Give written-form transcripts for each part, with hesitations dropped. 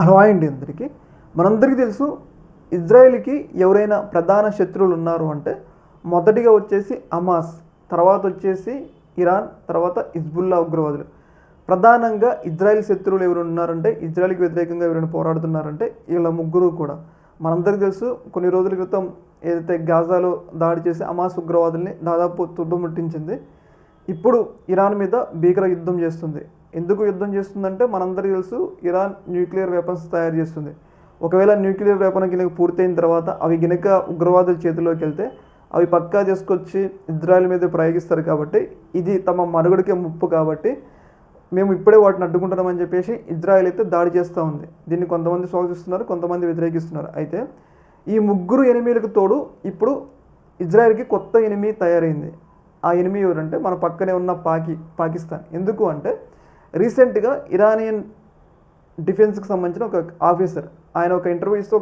Hello అండి అందరికీ. మనందరికీ తెలుసు ఇజ్రాయెల్‌కి ఎవరైనా ప్రధాన శత్రువులు ఉన్నారు అంటే మొదటిగా వచ్చేసి హమాస్, తర్వాత వచ్చేసి ఇరాన్, తర్వాత హిజ్బుల్లా ఉగ్రవాదులు. ప్రధానంగా ఇజ్రాయెల్ శత్రువులు ఎవరు ఉన్నారంటే ఇజ్రాయెల్‌కి వ్యతిరేకంగా ఎవరైనా పోరాడుతున్నారంటే వీళ్ళ ముగ్గురు కూడా. మనందరికీ తెలుసు కొన్ని రోజుల క్రితం ఏదైతే గాజాలో దాడి చేసి హమాస్ ఉగ్రవాదుల్ని దాదాపు తుదముట్టించింది. ఇప్పుడు ఇరాన్ మీద భీకర యుద్ధం చేస్తుంది. ఎందుకు యుద్ధం చేస్తుందంటే మనందరికీ తెలుసు ఇరాన్ న్యూక్లియర్ వెపన్స్ తయారు చేస్తుంది. ఒకవేళ న్యూక్లియర్ వెపన్ గినక పూర్తయిన తర్వాత అవి గినక ఉగ్రవాదుల చేతిలోకి వెళ్తే అవి పక్కా తీసుకొచ్చి ఇజ్రాయెల్ మీద ప్రయోగిస్తారు. కాబట్టి ఇది తమ మనుగడకే ముప్పు. కాబట్టి మేము ఇప్పుడే వాటిని అడ్డుకుంటున్నామని చెప్పేసి ఇజ్రాయెల్ అయితే దాడి చేస్తూ ఉంది. దీన్ని కొంతమంది స్వాగతిస్తున్నారు, కొంతమంది వ్యతిరేకిస్తున్నారు. అయితే ఈ ముగ్గురు ఎనిమీలకు తోడు ఇప్పుడు ఇజ్రాయెల్కి కొత్త ఎనిమీ తయారైంది. ఆ ఎనిమీ ఎవరంటే మన పక్కనే ఉన్న పాకిస్తాన్. ఎందుకు అంటే రీసెంట్గా ఇరానియన్ డిఫెన్స్కి సంబంధించిన ఒక ఆఫీసర్ ఆయన ఒక ఇంటర్వ్యూస్తో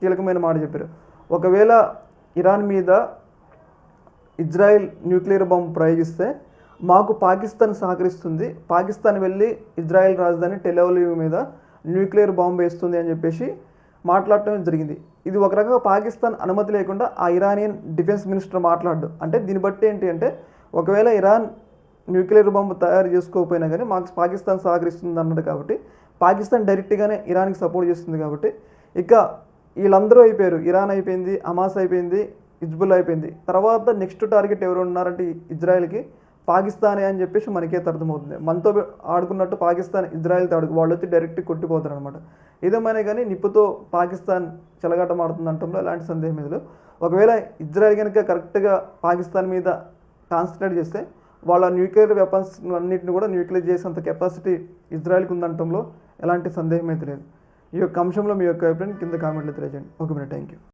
కీలకమైన మాట చెప్పారు. ఒకవేళ ఇరాన్ మీద ఇజ్రాయెల్ న్యూక్లియర్ బాంబు ప్రయోగిస్తే మాకు పాకిస్తాన్ సహకరిస్తుంది, పాకిస్తాన్ వెళ్ళి ఇజ్రాయెల్ రాజధాని టెల్-అవీవ్ మీద న్యూక్లియర్ బాంబు వేస్తుంది అని చెప్పేసి మాట్లాడటం జరిగింది. ఇది ఒక రకంగా పాకిస్తాన్ అనుమతి లేకుండా ఆ ఇరానియన్ డిఫెన్స్ మినిస్టర్ మాట్లాడు. అంటే దీన్ని బట్టి ఏంటి అంటే ఒకవేళ ఇరాన్ న్యూక్లియర్ బాంబు తయారు చేసుకోకపోయినా కానీ మాకు పాకిస్తాన్ సహకరిస్తుంది అన్నది. కాబట్టి పాకిస్తాన్ డైరెక్ట్గానే ఇరాన్కి సపోర్ట్ చేస్తుంది. కాబట్టి ఇక వీళ్ళందరూ అయిపోయారు. ఇరాన్ అయిపోయింది, హమాస్ అయిపోయింది, హిజ్బుల్ అయిపోయింది. తర్వాత నెక్స్ట్ టార్గెట్ ఎవరు ఉన్నారంటే ఇజ్రాయెల్కి పాకిస్తానే అని చెప్పేసి మనకే అర్థమవుతుంది. మనతో ఆడుకున్నట్టు పాకిస్తాన్ ఇజ్రాయెల్తో వాళ్ళు వచ్చి డైరెక్ట్ కొట్టిపోతారు అనమాట. ఏదేమైనా కానీ నిప్పుతో పాకిస్తాన్ చెలగాటం ఆడుతుంది అనటంలో ఎలాంటి సందేహం లేదు. ఒకవేళ ఇజ్రాయెల్ కనుక కరెక్ట్గా పాకిస్తాన్ మీద కాన్సన్ట్రేట్ చేస్తే వాళ్ళ న్యూక్లియర్ వెపన్స్ అన్నింటిని కూడా న్యూక్లియర్ చేసేంత కెపాసిటీ ఇజ్రాయెల్కి ఉందనటంలో ఎలాంటి సందేహం అయితే లేదు. ఈ యొక్క అంశంలో మీ యొక్క అభిప్రాయం కింద కామెంట్లో తెలియజేయండి. Okay madam, thank you.